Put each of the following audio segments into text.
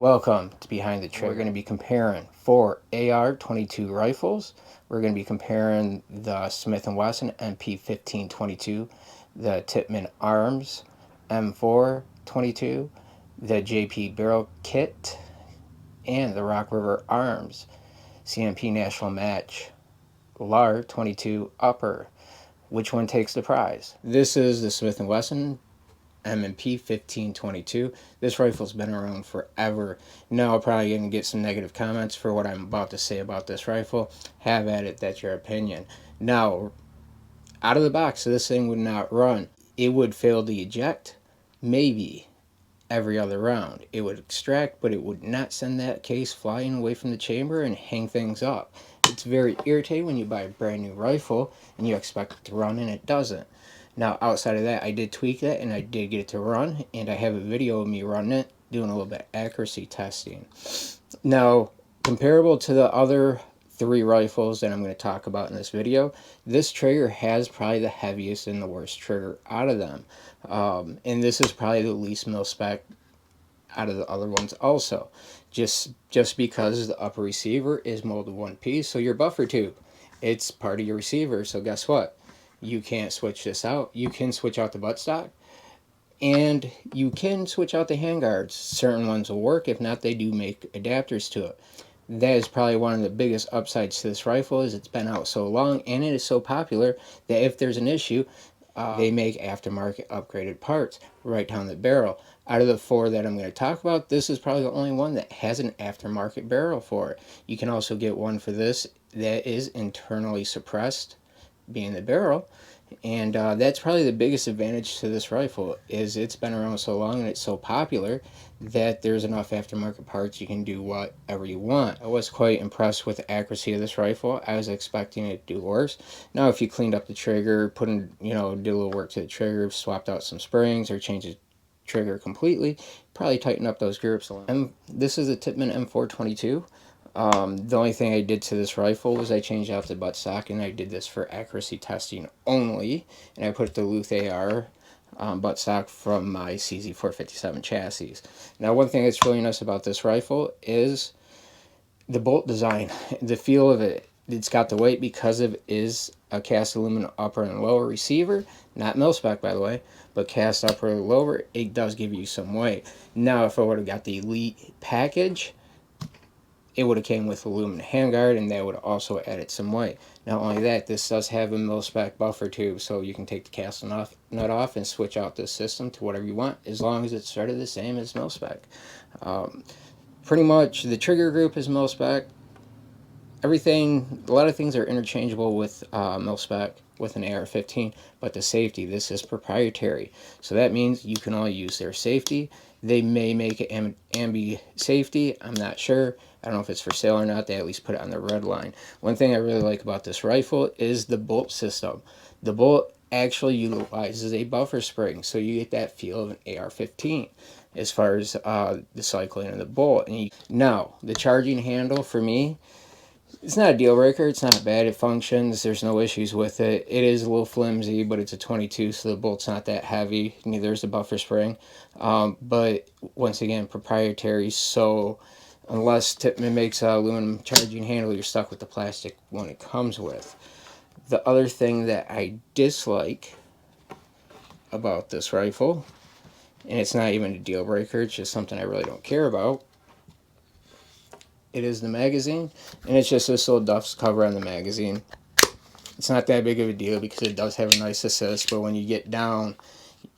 Welcome to Behind the Trigger. We're going to be comparing 4 AR-22 rifles. We're going to be comparing the Smith & Wesson MP-15-22, the Tippmann Arms M4-22, the JP Barrel Kit, and the Rock River Arms CMP National Match LAR-22 Upper. Which one takes the prize? This is the Smith & Wesson M&P 1522. This rifle's been around forever. Now I'm probably going to get some negative comments for what I'm about to say about this rifle. Have at it, that's your opinion. Now, out of the box, this thing would not run. It would fail to eject, maybe every other round. It would extract, but it would not send that case flying away from the chamber and hang things up. It's very irritating when you buy a brand new rifle and you expect it to run and it doesn't. Now, outside of that, I did tweak that and I did get it to run, and I have a video of me running it, doing a little bit of accuracy testing. Now, comparable to the other three rifles that I'm going to talk about in this video, this trigger has probably the heaviest and the worst trigger out of them. And this is probably the least mil-spec out of the other ones also. Just because the upper receiver is molded one piece, so your buffer tube, it's part of your receiver, so guess what? You can't switch this out. You can switch out the buttstock, and you can switch out the handguards. Certain ones will work. If not, they do make adapters to it. That is probably one of the biggest upsides to this rifle, is it's been out so long and it is so popular that if there's an issue, they make aftermarket upgraded parts right down the barrel. Out of the four that I'm going to talk about, this is probably the only one that has an aftermarket barrel for it. You can also get one for this that is internally suppressed, being the barrel, and that's probably the biggest advantage to this rifle, is it's been around so long and it's so popular that there's enough aftermarket parts you can do whatever you want. I was quite impressed with the accuracy of this rifle. I was expecting it to do worse. Now, if you cleaned up the trigger, put in, did a little work to the trigger, swapped out some springs or changed the trigger completely, probably tighten up those grips a lot. This is a Tippmann M4-22. The only thing I did to this rifle was I changed out the buttstock, and I did this for accuracy testing only, and I put the Luth AR buttstock from my CZ457 chassis. Now, one thing that's really nice about this rifle is the bolt design, the feel of it. It's got the weight because it is a cast aluminum upper and lower receiver, not mil-spec by the way, but cast upper and lower. It does give you some weight. Now, if I would have got the Elite package, it would have came with aluminum handguard, and that would have also added some weight. Not only that, this does have a mil-spec buffer tube, so you can take the cast nut off and switch out this system to whatever you want, as long as it's sort of the same as mil-spec. Pretty much the trigger group is mil-spec. Everything, a lot of things are interchangeable with mil-spec with an AR-15, but the safety, this is proprietary. So that means you can only use their safety. They may make it ambi safety, I'm not sure. I don't know if it's for sale or not. They at least put it on the red line. One thing I really like about this rifle is the bolt system. The bolt actually utilizes a buffer spring, so you get that feel of an AR-15 as far as the cycling of the bolt. Now, the charging handle for me, it's not a deal breaker. It's not bad. It functions. There's no issues with it. It is a little flimsy, but it's a 22, so the bolt's not that heavy. Neither is the buffer spring. But once again, proprietary, so unless Tippmann makes an aluminum charging handle, you're stuck with the plastic one it comes with. The other thing that I dislike about this rifle, and it's not even a deal breaker, it's just something I really don't care about, it is the magazine, and it's just this little dust cover on the magazine. It's not that big of a deal because it does have a nice assist, but when you get down,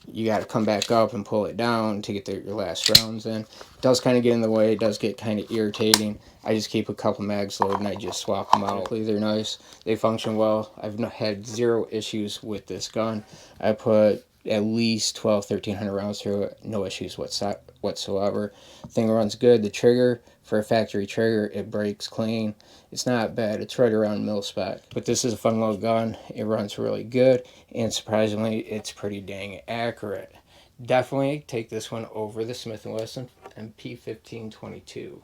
you got to come back up and pull it down to get your last rounds in. It does kind of get in the way. It does get kind of irritating. I just keep a couple mags loaded and I just swap them out. They're nice. They function well. I've had zero issues with this gun. I put at least 1,200-1,300 rounds through it. No issues whatsoever. Thing runs good. The trigger, for a factory trigger, it breaks clean. It's not bad. It's right around mil-spec. But this is a fun little gun. It runs really good, and surprisingly, it's pretty dang accurate. Definitely take this one over the Smith & Wesson MP-15-22.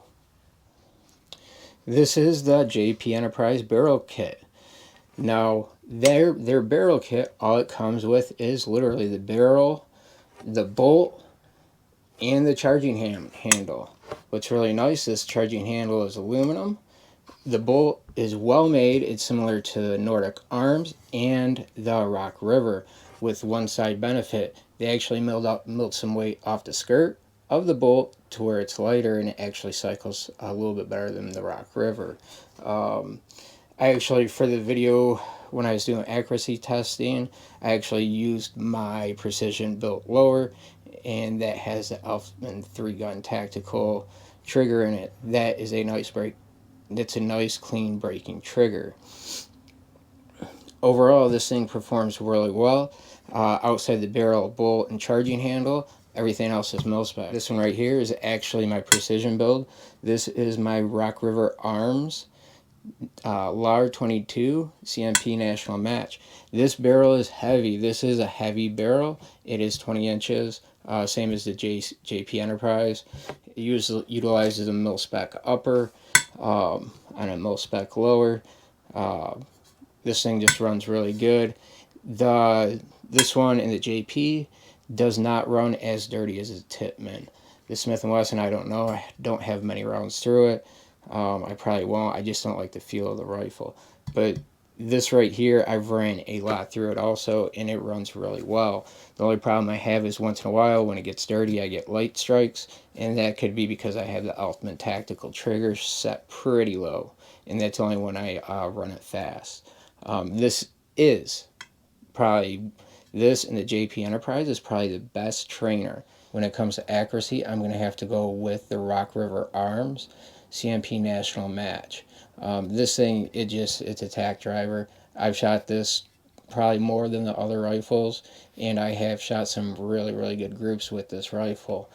This is the JP Enterprise barrel kit. Now, their barrel kit, all it comes with is literally the barrel, the bolt, and the charging handle. What's really nice, this charging handle is aluminum. The bolt is well made. It's similar to the Nordic Arms and the Rock River, with one side benefit. They actually milled some weight off the skirt of the bolt to where it's lighter, and it actually cycles a little bit better than the Rock River. I actually, for the video, when I was doing accuracy testing, I actually used my precision built lower, and that has the Elfman 3-gun tactical trigger in it. That is a nice break. It's a nice clean braking trigger. Overall, this thing performs really well. Outside the barrel, bolt, and charging handle, everything else is mil-spec. This one right here is actually my precision build. This is my Rock River Arms LAR-22 CMP national match. This barrel is heavy. This is a heavy barrel. It is 20 inches, same as the JP Enterprise. It utilizes a mil-spec upper and a mil-spec lower. This thing just runs really good. This one in the JP does not run as dirty as a Tippmann. The Smith & Wesson, I don't know. I don't have many rounds through it. I probably won't. I just don't like the feel of the rifle. But this right here, I've ran a lot through it also, and it runs really well. The only problem I have is once in a while, when it gets dirty, I get light strikes, and that could be because I have the Elfman tactical trigger set pretty low, and that's only when I run it fast. This and the JP Enterprise is probably the best trainer. When it comes to accuracy, I'm going to have to go with the Rock River Arms CMP National Match. This thing, it's a tack driver. I've shot this probably more than the other rifles, and I have shot some really, really good groups with this rifle.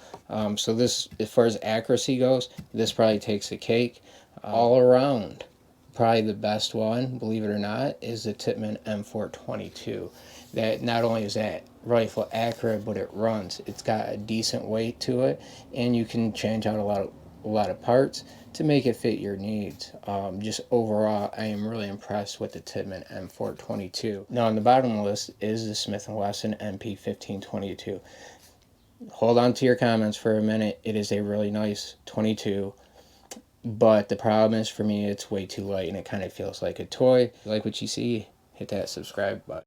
So this, as far as accuracy goes, this probably takes the cake. All around, probably the best one, believe it or not, is the Tippmann M4-22. That not only is that rifle accurate, but it runs. It's got a decent weight to it, and you can change out a lot of parts to make it fit your needs. Just overall, I am really impressed with the Tippmann M4-22. Now on the bottom of the list is the Smith & Wesson MP-15-22. Hold on to your comments for a minute. It is a really nice 22. But the problem is, for me, it's way too light and it kind of feels like a toy. If you like what you see, hit that subscribe button.